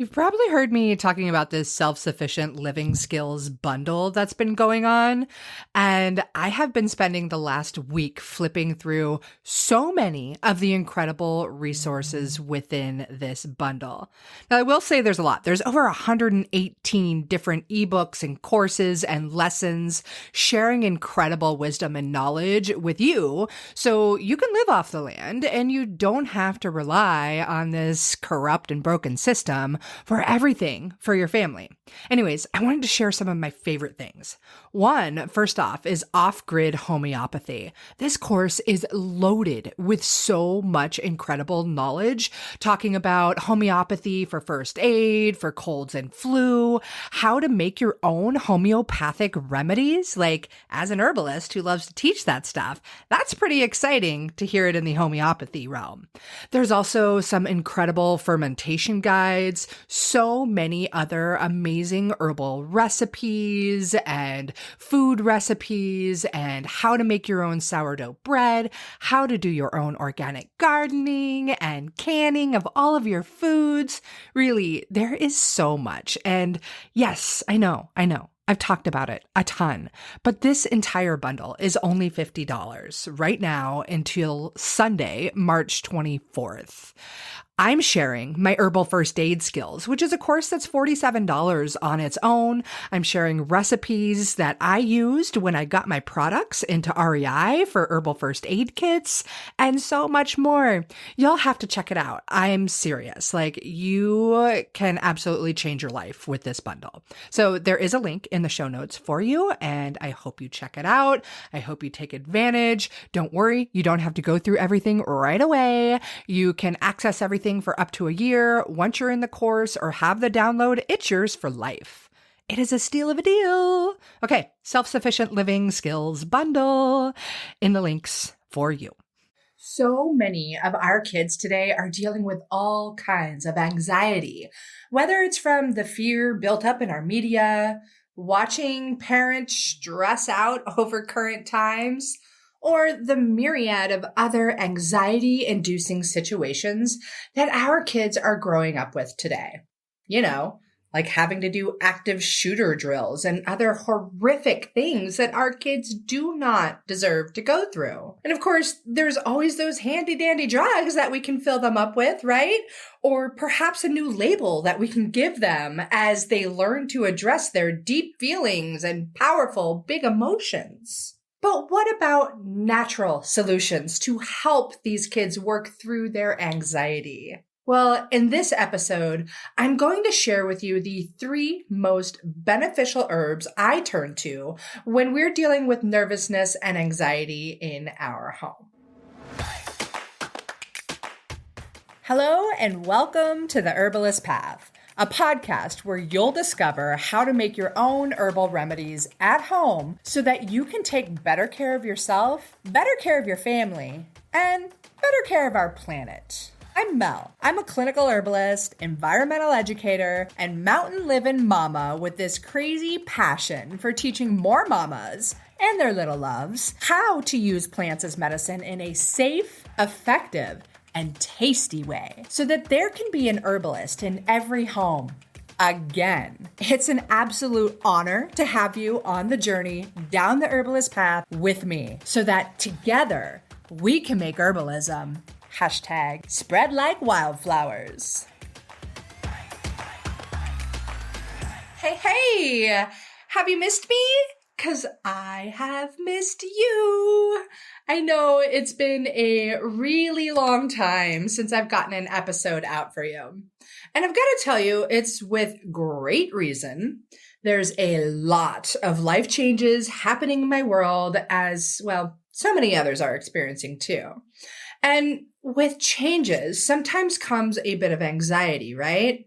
You've probably heard me talking about this self-sufficient living skills bundle that's been going on. And I have been spending the last week flipping through so many of the incredible resources within this bundle. Now, I will say there's a lot. There's over 118 different ebooks and courses and lessons sharing incredible wisdom and knowledge with you so you can live off the land and you don't have to rely on this corrupt and broken system for everything for your family. Anyways, I wanted to share some of my favorite things. One, first off, is off-grid homeopathy. This course is loaded with so much incredible knowledge, talking about homeopathy for first aid, for colds and flu, how to make your own homeopathic remedies. Like, as an herbalist who loves to teach that stuff, that's pretty exciting to hear it in the homeopathy realm. There's also some incredible fermentation guides, so many other amazing herbal recipes and food recipes, and how to make your own sourdough bread, how to do your own organic gardening and canning of all of your foods. Really, there is so much. And yes, I know. I've talked about it a ton, but this entire bundle is only $50 right now until Sunday, March 24th. I'm sharing my herbal first aid skills, which is a course that's $47 on its own. I'm sharing recipes that I used when I got my products into REI for herbal first aid kits and so much more. You'll have to check it out. I'm serious. Like, you can absolutely change your life with this bundle. So there is a link in the show notes for you, and I hope you check it out. I hope you take advantage. Don't worry, you don't have to go through everything right away. You can access everything for up to a year. Once you're in the course or have the download, it's yours for life. It is a steal of a deal. Okay, self-sufficient living skills bundle in the links for you. So many of our kids today are dealing with all kinds of anxiety, whether it's from the fear built up in our media, watching parents stress out over current times, or the myriad of other anxiety-inducing situations that our kids are growing up with today. You know, like having to do active shooter drills and other horrific things that our kids do not deserve to go through. And of course, there's always those handy-dandy drugs that we can fill them up with, right? Or perhaps a new label that we can give them as they learn to address their deep feelings and powerful, big emotions. But what about natural solutions to help these kids work through their anxiety? Well, in this episode, I'm going to share with you the 3 most beneficial herbs I turn to when we're dealing with nervousness and anxiety in our home. Hello, and welcome to the Herbalist Path, a podcast where you'll discover how to make your own herbal remedies at home so that you can take better care of yourself, better care of your family, and better care of our planet. I'm Mel. I'm a clinical herbalist, environmental educator, and mountain living mama with this crazy passion for teaching more mamas and their little loves how to use plants as medicine in a safe, effective, and tasty way so that there can be an herbalist in every home. Again, it's an absolute honor to have you on the journey down the herbalist path with me so that together we can make herbalism #spread like wildflowers. Hey, have you missed me? 'Cause I have missed you. I know it's been a really long time since I've gotten an episode out for you. And I've got to tell you, it's with great reason. There's a lot of life changes happening in my world as, well, so many others are experiencing too. And with changes, sometimes comes a bit of anxiety, right?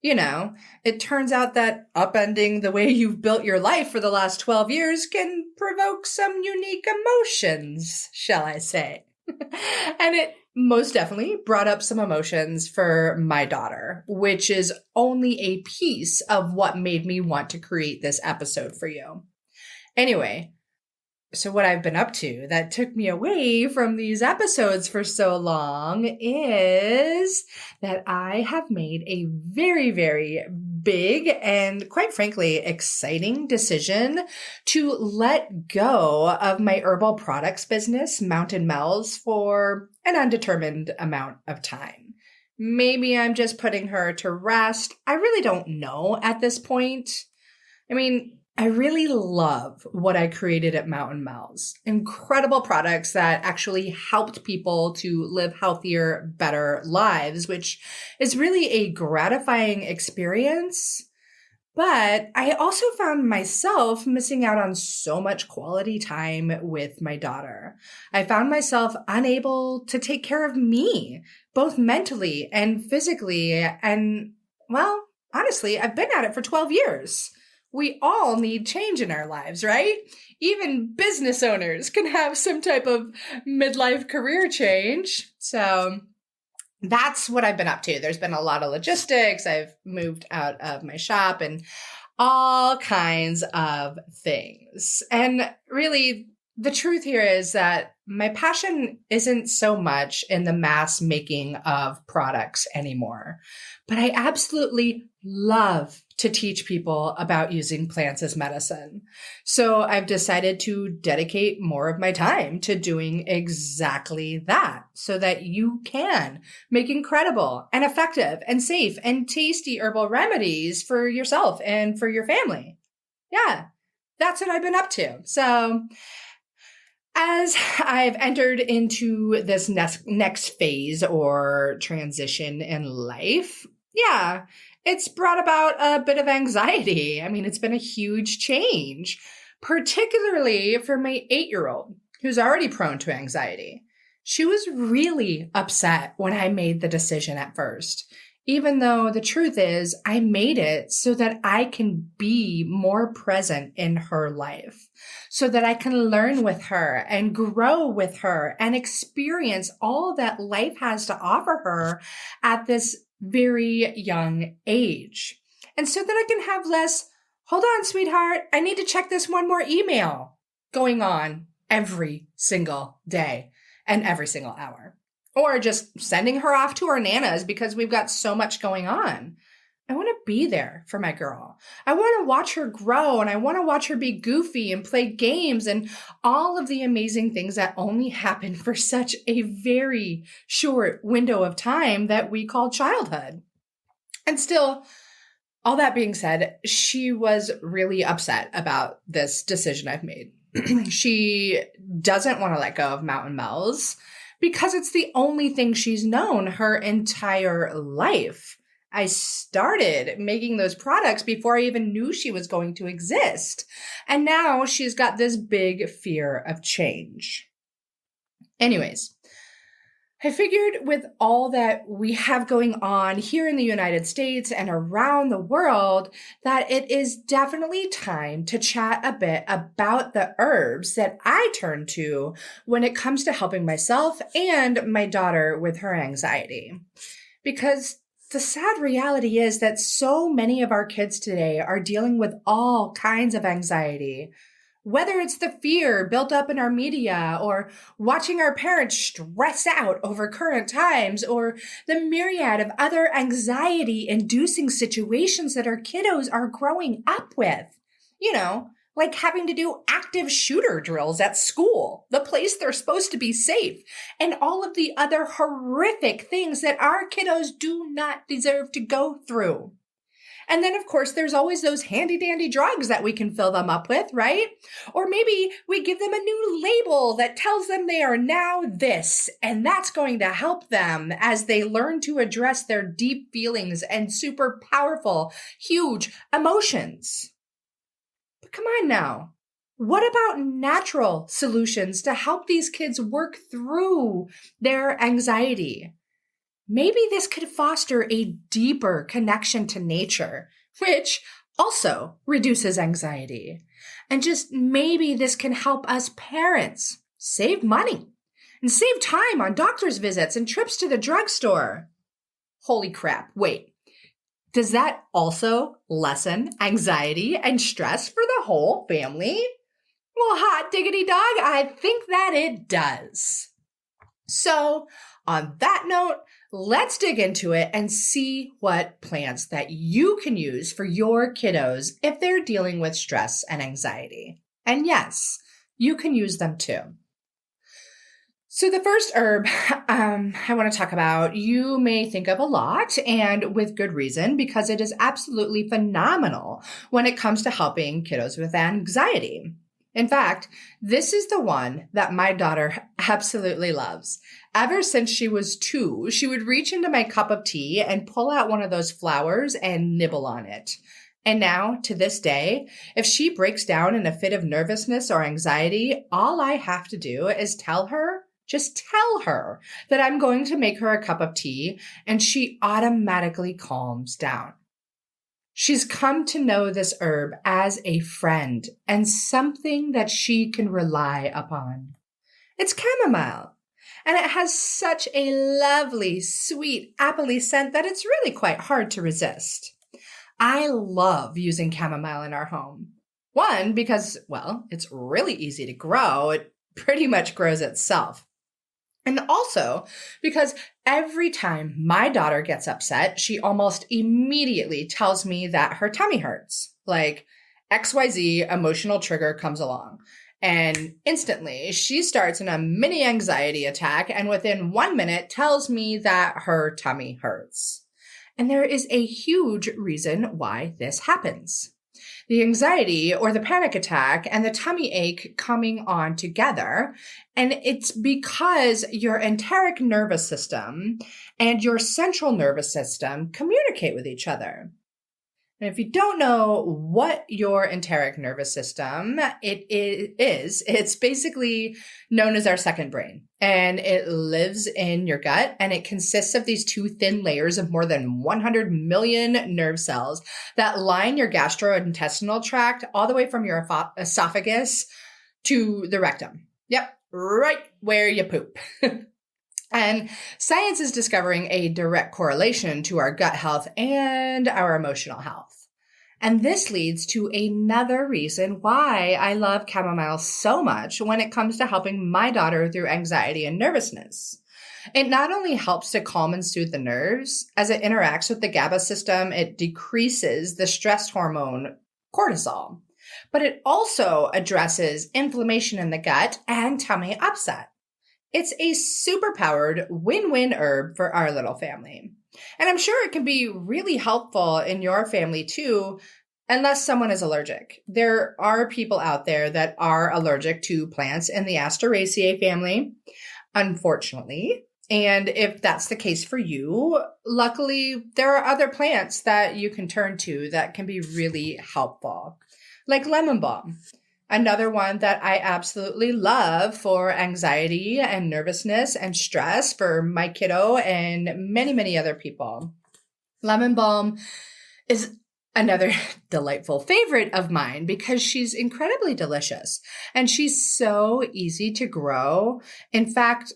You know, it turns out that upending the way you've built your life for the last 12 years can provoke some unique emotions, shall I say. And it most definitely brought up some emotions for my daughter, which is only a piece of what made me want to create this episode for you. Anyway, So, what I've been up to that took me away from these episodes for so long is that I have made a very, very big and quite frankly exciting decision to let go of my herbal products business, Mountain Mel's, for an undetermined amount of time. Maybe I'm just putting her to rest. I really don't know at this point. I mean, I really love what I created at Mountain Mel's. Incredible products that actually helped people to live healthier, better lives, which is really a gratifying experience. But I also found myself missing out on so much quality time with my daughter. I found myself unable to take care of me, both mentally and physically. And well, honestly, I've been at it for 12 years. We all need change in our lives, right? Even business owners can have some type of midlife career change. So that's what I've been up to. There's been a lot of logistics. I've moved out of my shop and all kinds of things. And really, the truth here is that my passion isn't so much in the mass making of products anymore, but I absolutely love to teach people about using plants as medicine. So I've decided to dedicate more of my time to doing exactly that so that you can make incredible and effective and safe and tasty herbal remedies for yourself and for your family. Yeah, that's what I've been up to. So as I've entered into this next phase or transition in life, yeah, it's brought about a bit of anxiety. I mean, it's been a huge change, particularly for my 8-year-old who's already prone to anxiety. She was really upset when I made the decision at first, even though the truth is I made it so that I can be more present in her life, so that I can learn with her and grow with her and experience all that life has to offer her at this very young age. And so that I can have less, hold on, sweetheart, I need to check this one more email going on every single day and every single hour. Or just sending her off to her nanas because we've got so much going on. I want to be there for my girl. I want to watch her grow and I want to watch her be goofy and play games and all of the amazing things that only happen for such a very short window of time that we call childhood. And still, all that being said, she was really upset about this decision I've made. She doesn't want to let go of Mountain Mel's because it's the only thing she's known her entire life. I started making those products before I even knew she was going to exist. And now she's got this big fear of change. Anyways, I figured with all that we have going on here in the United States and around the world, that it is definitely time to chat a bit about the herbs that I turn to when it comes to helping myself and my daughter with her anxiety. Because the sad reality is that so many of our kids today are dealing with all kinds of anxiety. Whether it's the fear built up in our media or watching our parents stress out over current times or the myriad of other anxiety-inducing situations that our kiddos are growing up with. You know, like having to do active shooter drills at school, the place they're supposed to be safe, and all of the other horrific things that our kiddos do not deserve to go through. And then, of course, there's always those handy-dandy drugs that we can fill them up with, right? Or maybe we give them a new label that tells them they are now this, and that's going to help them as they learn to address their deep feelings and super powerful, huge emotions. But come on now. What about natural solutions to help these kids work through their anxiety? Maybe this could foster a deeper connection to nature, which also reduces anxiety. And just maybe this can help us parents save money and save time on doctor's visits and trips to the drugstore. Holy crap, wait. Does that also lessen anxiety and stress for the whole family? Well, hot diggity dog, I think that it does. So, on that note, let's dig into it and see what plants that you can use for your kiddos if they're dealing with stress and anxiety. And yes, you can use them too. So the first herb I want to talk about, you may think of a lot, and with good reason, because it is absolutely phenomenal when it comes to helping kiddos with anxiety. In fact, this is the one that my daughter absolutely loves. Ever since she was 2, she would reach into my cup of tea and pull out one of those flowers and nibble on it. And now, to this day, if she breaks down in a fit of nervousness or anxiety, all I have to do is just tell her that I'm going to make her a cup of tea, and she automatically calms down. She's come to know this herb as a friend and something that she can rely upon. It's chamomile, and it has such a lovely, sweet, appley scent that it's really quite hard to resist. I love using chamomile in our home. One, because, well, it's really easy to grow. It pretty much grows itself. And also because every time my daughter gets upset, she almost immediately tells me that her tummy hurts. Like XYZ emotional trigger comes along. And instantly she starts in a mini anxiety attack and within 1 minute tells me that her tummy hurts. And there is a huge reason why this happens. The anxiety or the panic attack and the tummy ache coming on together. And it's because your enteric nervous system and your central nervous system communicate with each other. And if you don't know what your enteric nervous system it's basically known as our second brain. And it lives in your gut, and it consists of these 2 thin layers of more than 100 million nerve cells that line your gastrointestinal tract all the way from your esophagus to the rectum. Yep, right where you poop. And science is discovering a direct correlation to our gut health and our emotional health. And this leads to another reason why I love chamomile so much when it comes to helping my daughter through anxiety and nervousness. It not only helps to calm and soothe the nerves, as it interacts with the GABA system, it decreases the stress hormone cortisol, but it also addresses inflammation in the gut and tummy upset. It's a super-powered win-win herb for our little family. And I'm sure it can be really helpful in your family too, unless someone is allergic. There are people out there that are allergic to plants in the Asteraceae family, unfortunately. And if that's the case for you, luckily there are other plants that you can turn to that can be really helpful, like lemon balm. Another one that I absolutely love for anxiety and nervousness and stress for my kiddo and many, many other people. Lemon balm is another delightful favorite of mine because she's incredibly delicious and she's so easy to grow. In fact,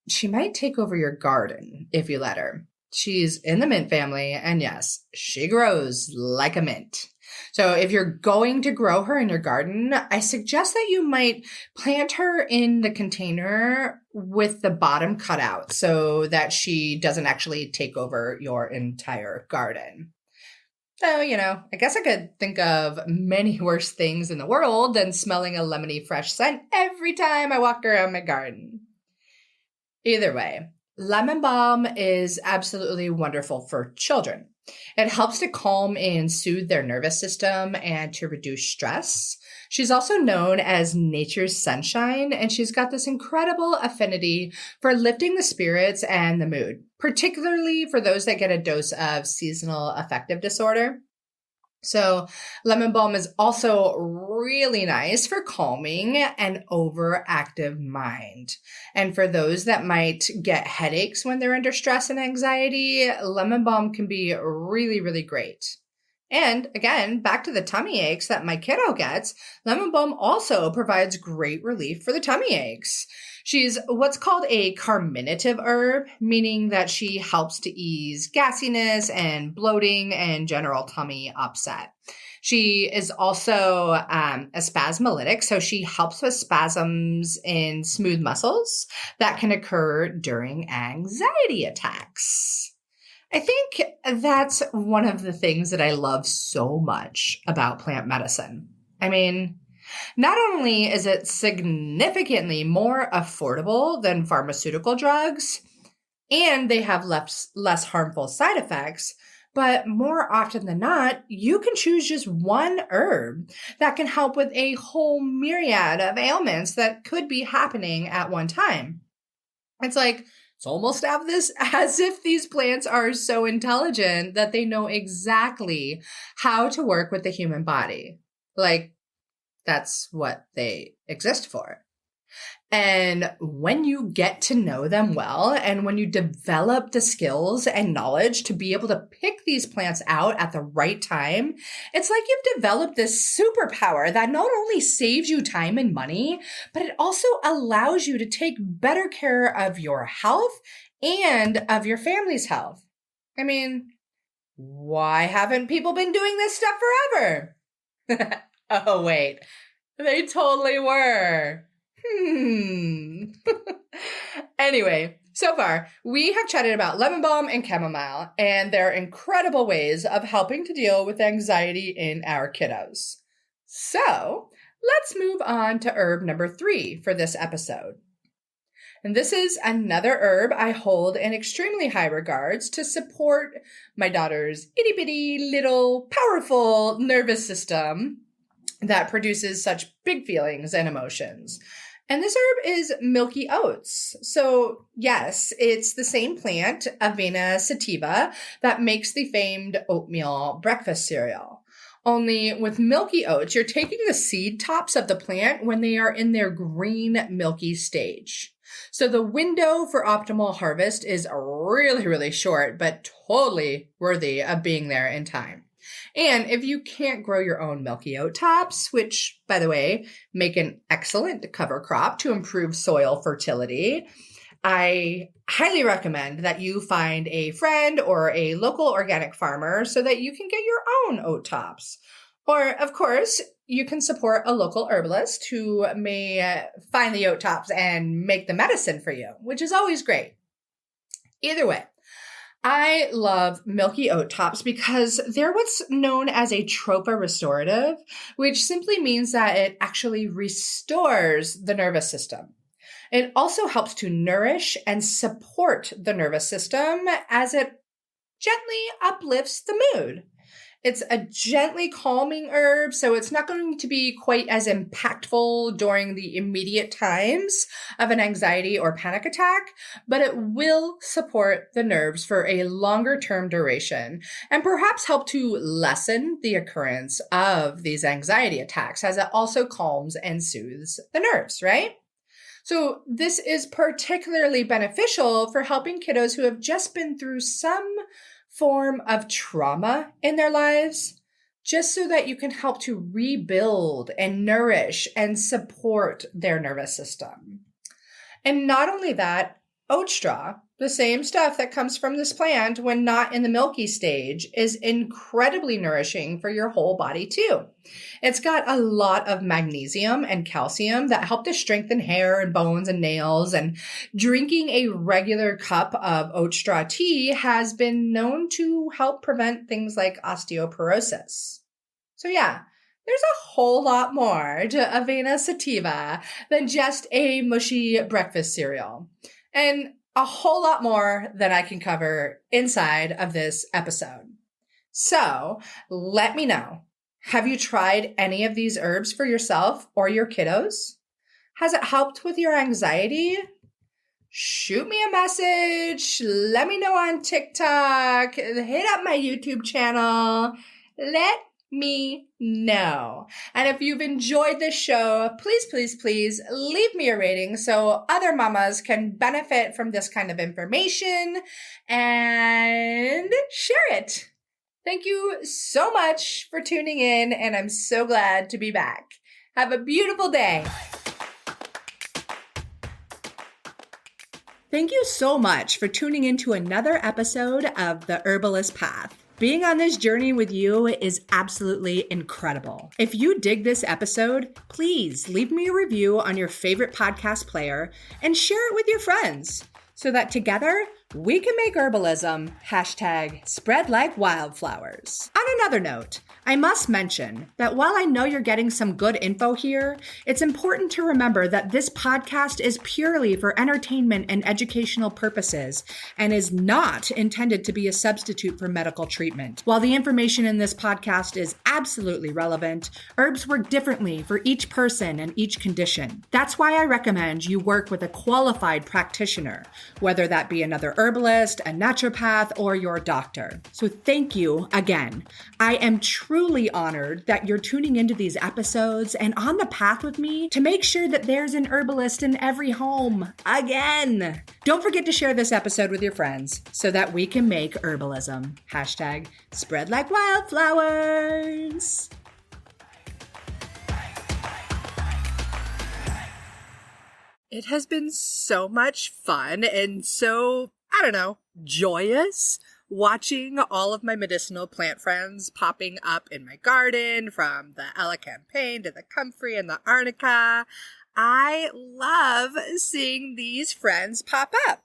she might take over your garden if you let her. She's in the mint family, and yes, she grows like a mint. So if you're going to grow her in your garden, I suggest that you might plant her in the container with the bottom cut out so that she doesn't actually take over your entire garden. So, I guess I could think of many worse things in the world than smelling a lemony fresh scent every time I walk around my garden. Either way, lemon balm is absolutely wonderful for children. It helps to calm and soothe their nervous system and to reduce stress. She's also known as nature's sunshine, and she's got this incredible affinity for lifting the spirits and the mood, particularly for those that get a dose of seasonal affective disorder. So lemon balm is also really nice for calming an overactive mind. And for those that might get headaches when they're under stress and anxiety, lemon balm can be really, really great. And again, back to the tummy aches that my kiddo gets, lemon balm also provides great relief for the tummy aches. She's what's called a carminative herb, meaning that she helps to ease gassiness and bloating and general tummy upset. She is also a spasmolytic, so she helps with spasms in smooth muscles that can occur during anxiety attacks. I think that's one of the things that I love so much about plant medicine. I mean, not only is it significantly more affordable than pharmaceutical drugs, and they have less harmful side effects, but more often than not, you can choose just one herb that can help with a whole myriad of ailments that could be happening at one time. It's almost as if these plants are so intelligent that they know exactly how to work with the human body. Like, that's what they exist for. And when you get to know them well, and when you develop the skills and knowledge to be able to pick these plants out at the right time, it's like you've developed this superpower that not only saves you time and money, but it also allows you to take better care of your health and of your family's health. I mean, why haven't people been doing this stuff forever? Oh, wait, they totally were. Anyway, so far, we have chatted about lemon balm and chamomile and their incredible ways of helping to deal with anxiety in our kiddos. So let's move on to herb number 3 for this episode. And this is another herb I hold in extremely high regards to support my daughter's itty bitty little powerful nervous system that produces such big feelings and emotions. And this herb is milky oats. So yes, it's the same plant, Avena sativa, that makes the famed oatmeal breakfast cereal. Only with milky oats, you're taking the seed tops of the plant when they are in their green milky stage. So the window for optimal harvest is really, really short, but totally worthy of being there in time. And if you can't grow your own milky oat tops, which, by the way, make an excellent cover crop to improve soil fertility, I highly recommend that you find a friend or a local organic farmer so that you can get your own oat tops. Or, of course, you can support a local herbalist who may find the oat tops and make the medicine for you, which is always great. Either way, I love milky oat tops because they're what's known as a tropa restorative, which simply means that it actually restores the nervous system. It also helps to nourish and support the nervous system as it gently uplifts the mood. It's a gently calming herb, so it's not going to be quite as impactful during the immediate times of an anxiety or panic attack, but it will support the nerves for a longer term duration and perhaps help to lessen the occurrence of these anxiety attacks as it also calms and soothes the nerves, right? So this is particularly beneficial for helping kiddos who have just been through some form of trauma in their lives, just so that you can help to rebuild and nourish and support their nervous system. And not only that, oat straw, the same stuff that comes from this plant when not in the milky stage, is incredibly nourishing for your whole body too. It's got a lot of magnesium and calcium that help to strengthen hair and bones and nails, and drinking a regular cup of oat straw tea has been known to help prevent things like osteoporosis. So yeah, there's a whole lot more to Avena sativa than just a mushy breakfast cereal, and a whole lot more than I can cover inside of this episode. So let me know. Have you tried any of these herbs for yourself or your kiddos? Has it helped with your anxiety? Shoot me a message. Let me know on TikTok. Hit up my YouTube channel. Let me know. And if you've enjoyed this show, please, please, please leave me a rating so other mamas can benefit from this kind of information and share it. Thank you so much for tuning in, and I'm so glad to be back. Have a beautiful day. Thank you so much for tuning into another episode of The Herbalist Path. Being on this journey with you is absolutely incredible. If you dig this episode, please leave me a review on your favorite podcast player and share it with your friends so that together we can make herbalism #spread like wildflowers. On another note, I must mention that while I know you're getting some good info here, it's important to remember that this podcast is purely for entertainment and educational purposes and is not intended to be a substitute for medical treatment. While the information in this podcast is absolutely relevant, herbs work differently for each person and each condition. That's why I recommend you work with a qualified practitioner, whether that be another herbalist, a naturopath, or your doctor. So thank you again. I am truly honored that you're tuning into these episodes and on the path with me to make sure that there's an herbalist in every home again. Don't forget to share this episode with your friends so that we can make herbalism #spread like wildflowers. It has been so much fun and so, joyous watching all of my medicinal plant friends popping up in my garden, from the Ella Campaign to the Comfrey and the Arnica. I love seeing these friends pop up.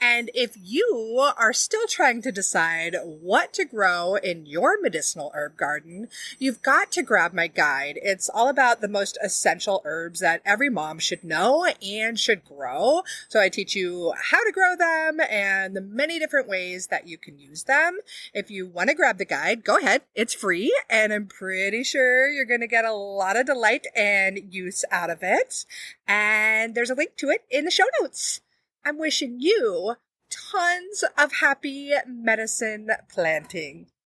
And if you are still trying to decide what to grow in your medicinal herb garden, you've got to grab my guide. It's all about the most essential herbs that every mom should know and should grow. So I teach you how to grow them and the many different ways that you can use them. If you want to grab the guide, go ahead. It's free, and I'm pretty sure you're going to get a lot of delight and use out of it. And there's a link to it in the show notes. I'm wishing you tons of happy medicine planting.